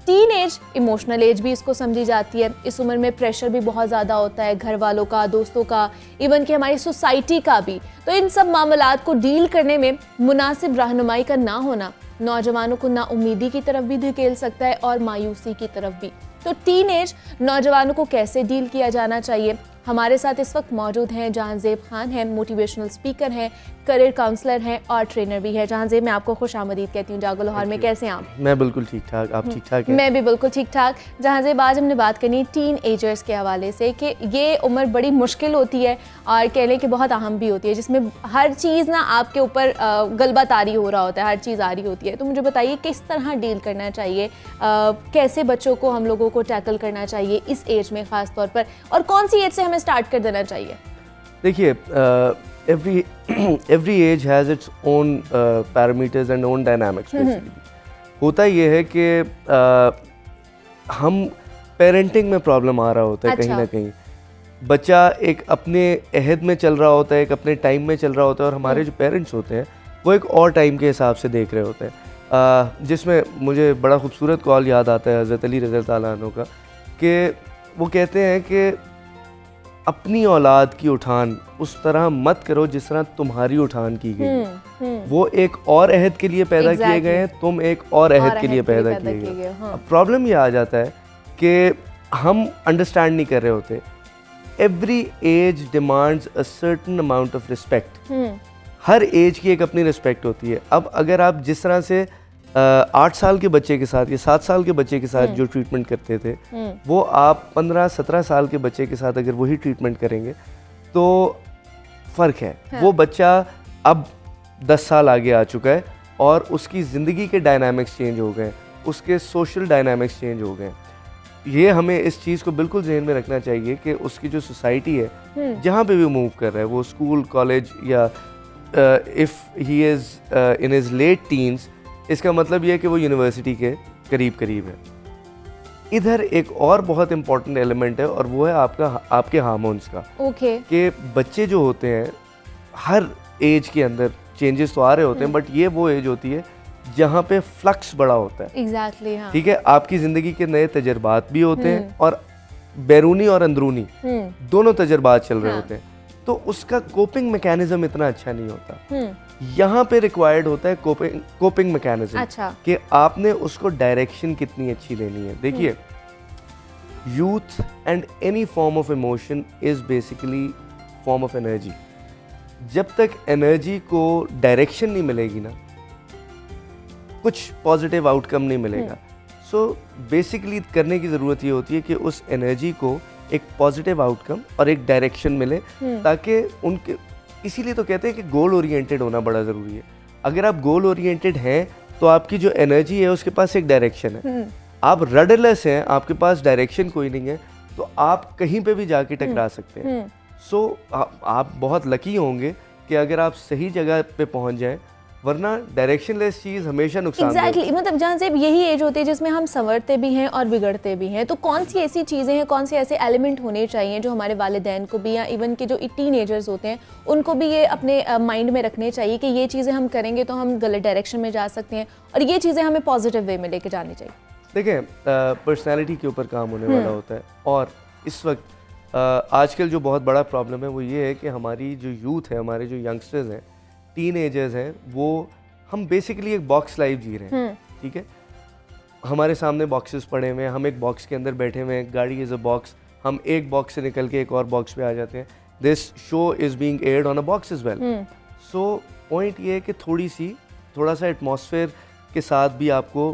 Teen age emotional as भी इसको समझी जाती है। इस उम्र में प्रेशर भी बहुत ज़्यादा होता है, घर वालों का, दोस्तों का, इवन कि हमारी सोसाइटी का भी। तो इन सब मामलात को डील करने में मुनासिब रहनुमाई का ना होना नौजवानों को नाउमीदी की तरफ भी धकेल सकता है और मायूसी की तरफ भी। तो टीन एज नौजवानों को कैसे डील किया जाना चाहिए, हमारे साथ इस वक्त मौजूद हैं जहांजेब खान हैं, मोटिवेशनल स्पीकर हैं, करियर काउंसलर हैं और ट्रेनर भी है। जहांजेब, मैं आपको खुश आमदीद कहती हूँ जागो लाहौर में। कैसे हैं आप? मैं बिल्कुल ठीक ठाक, आप ठीक ठाक हैं? मैं भी बिल्कुल ठीक ठाक। जहांजेब, आज हमने बात करनी टीन एजर्स के हवाले से कि ये उम्र बड़ी मुश्किल होती है और कह लें कि बहुत अहम भी होती है, जिसमें हर चीज़ ना आपके ऊपर गलबा तारी हो रहा होता है, हर चीज़ आ रही होती है। तो मुझे बताइए किस तरह डील करना चाहिए, कैसे बच्चों को हम लोगों को टैकल करना चाहिए इस एज में ख़ास तौर पर, और कौन सी एज से हमें स्टार्ट कर देना चाहिए? देखिए, every age has its own parameters and own dynamics basically। होता ये है कि हम पेरेंटिंग में प्रॉब्लम आ रहा होता है। अच्छा। कहीं ना कहीं बच्चा एक अपने अहद में चल रहा होता है, एक अपने टाइम में चल रहा होता है, और हमारे जो पेरेंट्स होते हैं वो एक और टाइम के हिसाब से देख रहे होते हैं। जिसमें मुझे बड़ा खूबसूरत कॉल याद आता है हज़रत अली रज़ी अल्लाह अन्हु का, कि वो कहते हैं कि अपनी औलाद की उठान उस तरह मत करो जिस तरह तुम्हारी उठान की गई है। वो एक और अहद के लिए पैदा किए गए हैं, तुम एक और अहद के लिए पैदा किए गए। अब प्रॉब्लम ये आ जाता है कि हम अंडरस्टैंड नहीं कर रहे होते। Every age demands a certain amount of respect. हर एज की एक अपनी रिस्पेक्ट होती है। अब अगर आप जिस तरह से 8 साल के बच्चे के साथ या 7 साल के बच्चे के साथ जो ट्रीटमेंट करते थे, वो आप 15-17 साल के बच्चे के साथ अगर वही ट्रीटमेंट करेंगे तो फ़र्क है। हाँ। वो बच्चा अब 10 साल आगे आ चुका है और उसकी ज़िंदगी के डायनामिक्स चेंज हो गए, उसके सोशल डायनामिक्स चेंज हो गए। ये हमें इस चीज़ को बिल्कुल जहन में रखना चाहिए कि उसकी जो सोसाइटी है, जहाँ पे भी मूव कर रहा है, वो स्कूल, कॉलेज, या if he is in his late teens, इसका मतलब ये है कि वो यूनिवर्सिटी के करीब करीब है। इधर एक और बहुत इंपॉर्टेंट एलिमेंट है और वो है आपके हार्मोन्स का। ओके। कि बच्चे जो होते हैं, हर एज के अंदर चेंजेस तो आ रहे होते हैं, बट ये वो एज होती है जहाँ पे फ्लक्स बड़ा होता है। एग्जैक्टली, हाँ। ठीक है, आपकी ज़िंदगी के नए तजर्बात भी होते हैं और बैरूनी और अंदरूनी दोनों तजर्बात चल रहे होते हैं, तो उसका कोपिंग मैकेनिज्म इतना अच्छा नहीं होता। यहाँ पे रिक्वायर्ड होता है कोपिंग मैकेनिज्म। अच्छा। कि आपने उसको डायरेक्शन कितनी अच्छी देनी है। देखिए, youth and any form of emotion is basically form of energy. जब तक एनर्जी को डायरेक्शन नहीं मिलेगी ना, कुछ पॉजिटिव आउटकम नहीं मिलेगा। सो बेसिकली करने की ज़रूरत ये होती है कि उस एनर्जी को एक पॉजिटिव आउटकम और एक डायरेक्शन मिले, ताकि उनके, इसीलिए तो कहते हैं कि गोल ओरिएंटेड होना बड़ा ज़रूरी है। अगर आप गोल ओरिएंटेड हैं तो आपकी जो एनर्जी है उसके पास एक डायरेक्शन है। आप रडरलेस हैं, आपके पास डायरेक्शन कोई नहीं है, तो आप कहीं पे भी जाके टकरा सकते हैं। सो आप बहुत लकी होंगे कि अगर आप सही जगह पे पहुंच जाएं, वरना डायरेक्शनलेस चीज़ हमेशा नुकसान देती है। एग्जैक्टली, मतलब जहाँ से यही एज होती है जिसमें हम संवरते भी हैं और बिगड़ते भी हैं। तो कौन सी ऐसी चीज़ें हैं, कौन से ऐसे एलिमेंट होने चाहिए जो हमारे वालिदैन को भी, या इवन के जो टीनेजर्स होते हैं उनको भी ये अपने माइंड में रखने चाहिए कि ये चीज़ें हम करेंगे तो हम गलत डायरेक्शन में जा सकते हैं और ये चीज़ें हमें पॉजिटिव वे में लेके जानी चाहिए? देखें, पर्सनैलिटी के ऊपर काम होने वाला होता है, और इस वक्त आजकल जो बहुत बड़ा प्रॉब्लम है वो ये है कि हमारी जो यूथ है, हमारे जो यंगस्टर्स हैं, टीन एजर्स हैं, वो हम बेसिकली एक बॉक्स लाइफ जी रहे हैं। ठीक है, हमारे सामने बॉक्सेस पड़े हुए हैं, हम एक बॉक्स के अंदर बैठे हुए हैं, गाड़ी इज़ अ बॉक्स, हम एक बॉक्स से निकल के एक और बॉक्स पे आ जाते हैं। This show is being aired on a box is well. So point ये है कि थोड़ा सा एटमॉस्फेयर के साथ भी आपको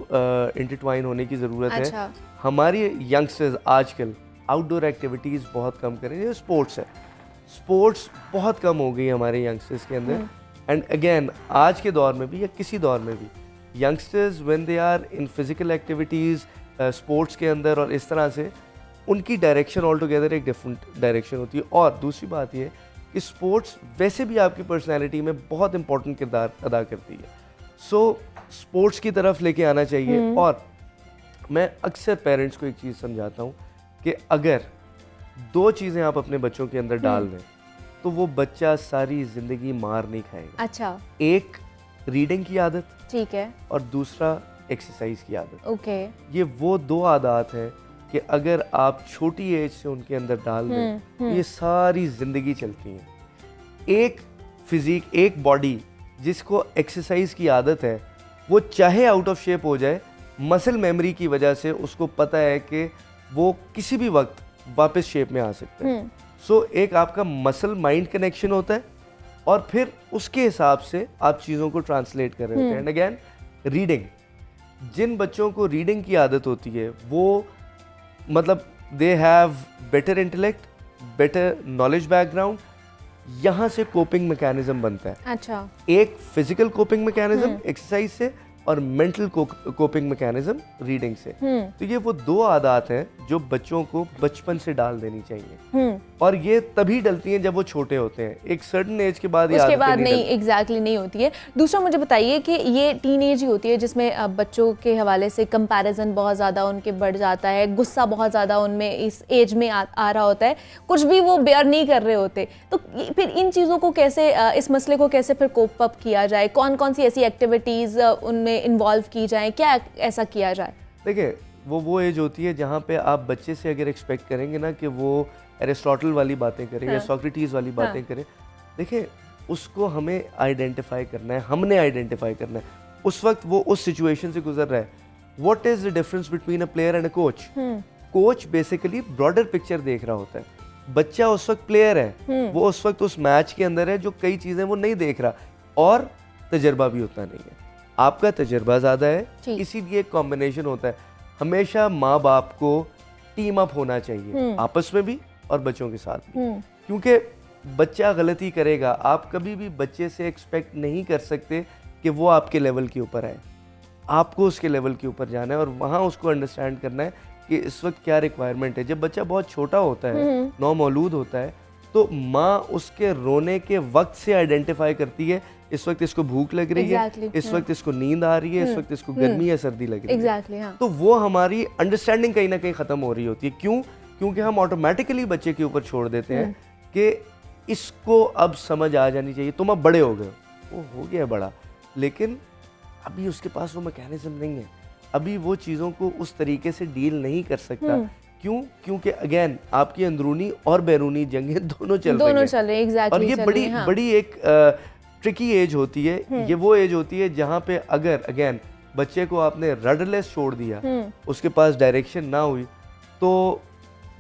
इंटरट्वाइन होने की ज़रूरत है। हमारी यंगस्टर्स आजकल आउटडोर एक्टिविटीज़ बहुत कम करें। ये स्पोर्ट्स है, स्पोर्ट्स बहुत कम हो गई हमारे यंगस्टर्स के अंदर। एंड अगेन, आज के दौर में भी या किसी दौर में भी, youngsters when they are in physical activities, sports के अंदर, और इस तरह से उनकी डायरेक्शन ऑल टुगेदर एक डिफरेंट डायरेक्शन होती है। और दूसरी बात ये कि स्पोर्ट्स वैसे भी आपकी पर्सनैलिटी में बहुत इंपॉर्टेंट किरदार अदा करती है। सो स्पोर्ट्स की तरफ लेके आना चाहिए। और मैं अक्सर पेरेंट्स को एक चीज़ समझाता हूँ कि अगर 2 चीज़ें आप अपने बच्चों के अंदर डाल दें तो वो बच्चा सारी ज़िंदगी मार नहीं खाएगा। अच्छा। एक, रीडिंग की आदत, ठीक है, और दूसरा एक्सरसाइज की आदत। ओके। ये वो 2 आदत हैं कि अगर आप छोटी एज से उनके अंदर डाल दें तो ये सारी ज़िंदगी चलती हैं। एक फिजिक, एक बॉडी जिसको एक्सरसाइज की आदत है, वो चाहे आउट ऑफ शेप हो जाए, मसल मेमोरी की वजह से उसको पता है कि वो किसी भी वक्त वापस शेप में आ सकता है। सो एक आपका मसल माइंड कनेक्शन होता है और फिर उसके हिसाब से आप चीज़ों को ट्रांसलेट कर रहे होते हैं। एंड अगेन रीडिंग, जिन बच्चों को रीडिंग की आदत होती है वो मतलब they have better intellect, better knowledge background, यहाँ से कोपिंग मैकेनिज्म बनता है। अच्छा। एक फिजिकल कोपिंग मैकेनिज्म एक्सरसाइज से और मेंटल कोपिंग मैकेनिज्म रीडिंग से। तो ये वो 2 आदत हैं जो बच्चों को बचपन से डाल देनी चाहिए और ये तभी डलती हैं जब वो छोटे होते हैं। एक सर्टेन एज के बाद उसके बाद नहीं एग्जैक्टली नहीं होती है। दूसरा मुझे बताइए कि ये टीन एज ही होती है जिसमें बच्चों के हवाले से कंपैरिजन बहुत ज़्यादा उनके बढ़ जाता है, गुस्सा बहुत ज़्यादा उनमें इस एज में आ रहा होता है, कुछ भी वो बेयर नहीं कर रहे होते। तो फिर इन चीज़ों को कैसे, इस मसले को कैसे फिर कोप अप किया जाए? कौन कौन सी ऐसी एक्टिविटीज़ उनमें इन्वॉल्व की जाए, क्या ऐसा किया जाए? देखिए वो एज होती है जहाँ पे आप बच्चे से अगर एक्सपेक्ट करेंगे ना कि वो एरिस्टोटल वाली बातें करें या सोक्रेटिस वाली बातें करें, देखिए उसको हमें आइडेंटिफाई करना है, हमने आइडेंटिफाई करना है। उस वक्त वो उस सिचुएशन से गुजर रहा है। What is the difference between a player and a coach? Coach basically broader picture देख रहा होता है। बच्चा उस वक्त प्लेयर है, वो उस वक्त उस मैच के अंदर है, जो कई चीजें वो नहीं देख रहा और तजर्बा भी उतना नहीं है। आपका तजर्बा ज़्यादा है, इसीलिए एक कॉम्बिनेशन होता है। हमेशा माँ बाप को टीम अप होना चाहिए, आपस में भी और बच्चों के साथ भी, क्योंकि बच्चा गलती करेगा। आप कभी भी बच्चे से एक्सपेक्ट नहीं कर सकते कि वो आपके लेवल के ऊपर आए। आपको उसके लेवल के ऊपर जाना है और वहाँ उसको अंडरस्टैंड करना है कि इस वक्त क्या रिक्वायरमेंट है। जब बच्चा बहुत छोटा होता है, नौमौलूद होता है, तो माँ उसके रोने के वक्त से आइडेंटिफाई करती है इस वक्त इसको भूख लग रही है, इस वक्त इसको नींद आ रही है, इस वक्त इसको गर्मी या सर्दी लग रही है। हाँ। तो वो हमारी अंडरस्टैंडिंग कहीं ना कहीं खत्म हो रही होती है। क्यों? क्योंकि हम ऑटोमेटिकली बच्चे के ऊपर छोड़ देते हैं कि इसको अब समझ आ जानी चाहिए, तुम अब बड़े हो गए। वो हो गया बड़ा, लेकिन अभी उसके पास वो मैकेनिज्म नहीं है, अभी वो चीज़ों को उस तरीके से डील नहीं कर सकता। क्यों? क्योंकि अगेन आपकी अंदरूनी और बैरूनी जंगें दोनों चल रही हैं। exactly, और ये बड़ी एक ट्रिकी एज होती है। ये वो एज होती है जहाँ पे अगर अगेन बच्चे को आपने रडरलेस छोड़ दिया, उसके पास डायरेक्शन ना हुई, तो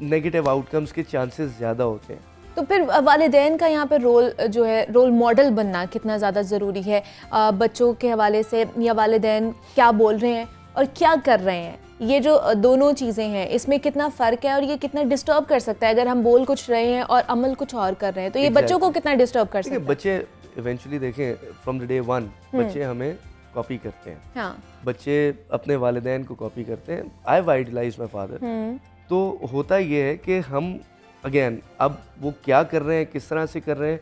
नेगेटिव आउटकम्स के चांसेस ज़्यादा होते हैं। तो फिर वालिदैन का यहाँ पे रोल जो है, रोल मॉडल बनना कितना ज़्यादा ज़रूरी है बच्चों के हवाले से, या वालिदैन क्या बोल रहे हैं और क्या कर रहे हैं, ये जो दोनों चीज़ें हैं इसमें कितना फ़र्क है और ये कितना डिस्टर्ब कर सकता है? अगर हम बोल कुछ रहे हैं और अमल कुछ और कर रहे हैं तो ये बच्चों को कितना डिस्टर्ब कर सकता है? बच्चे इवेंचुअली देखें फ्रॉम द डे वन बच्चे हमें कॉपी करते हैं। हाँ। बच्चे अपने वालिदैन को कॉपी करते हैं। I have idealised my father. तो होता ये है कि हम अगेन अब वो क्या कर रहे हैं, किस तरह से कर रहे हैं,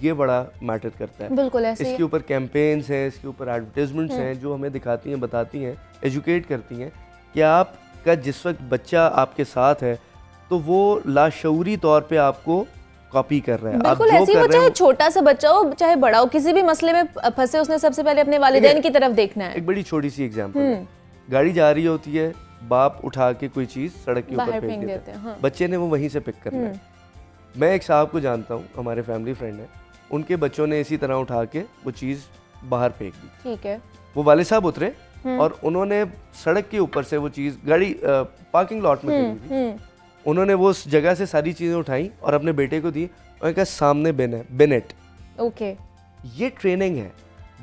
ये बड़ा मैटर करता है। बिल्कुल ऐसे इसके ऊपर कैंपेन्स हैं, इसके ऊपर एडवर्टाइजमेंट्स हैं जो हमें दिखाती हैं, बताती हैं, एजुकेट करती हैं कि आपका जिस वक्त बच्चा आपके साथ है तो वो लाशऊरी तौर पे आपको कॉपी कर रहा है। बिल्कुल ऐसे ही, वो चाहे छोटा सा बच्चा हो चाहे बड़ा हो, किसी भी मसले में फंसे उसने सबसे पहले अपने वालिदैन की तरफ देखना है। एक बड़ी छोटी सी एग्जांपल, गाड़ी जा रही होती है, बाप उठा के कोई चीज़ सड़क के ऊपर फेंक देते हैं। हाँ। बच्चे ने वो वहीं से पिक करना है। मैं एक साहब को जानता हूँ, हमारे फैमिली फ्रेंड है, उनके बच्चों ने इसी तरह उठा के वो चीज़ बाहर फेंक दी। ठीक है। वो वाले साहब उतरे और उन्होंने सड़क के ऊपर से वो चीज़, गाड़ी पार्किंग लॉट में खड़ी थी, उन्होंने वो उस जगह से सारी चीज़ें उठाई और अपने बेटे को दी और कहा सामने बिन है, बिनेट। ओके। ये ट्रेनिंग है,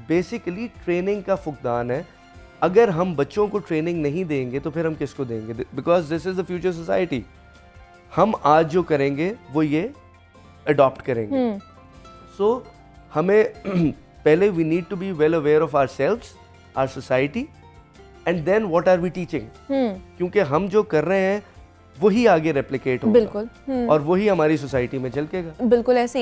बेसिकली ट्रेनिंग का फुकदान है। अगर हम बच्चों को ट्रेनिंग नहीं देंगे तो फिर हम किसको देंगे? Because this is the future society. हम आज जो करेंगे वो ये अडॉप्ट करेंगे। सो हमें पहले we need to be well aware of ourselves, our society, and then what are we teaching. क्योंकि हम जो कर रहे हैं वही आगे रेप्लिकेट होगा। बिल्कुल। और वही हमारी सोसाइटी में झलकेगा। बिल्कुल ऐसे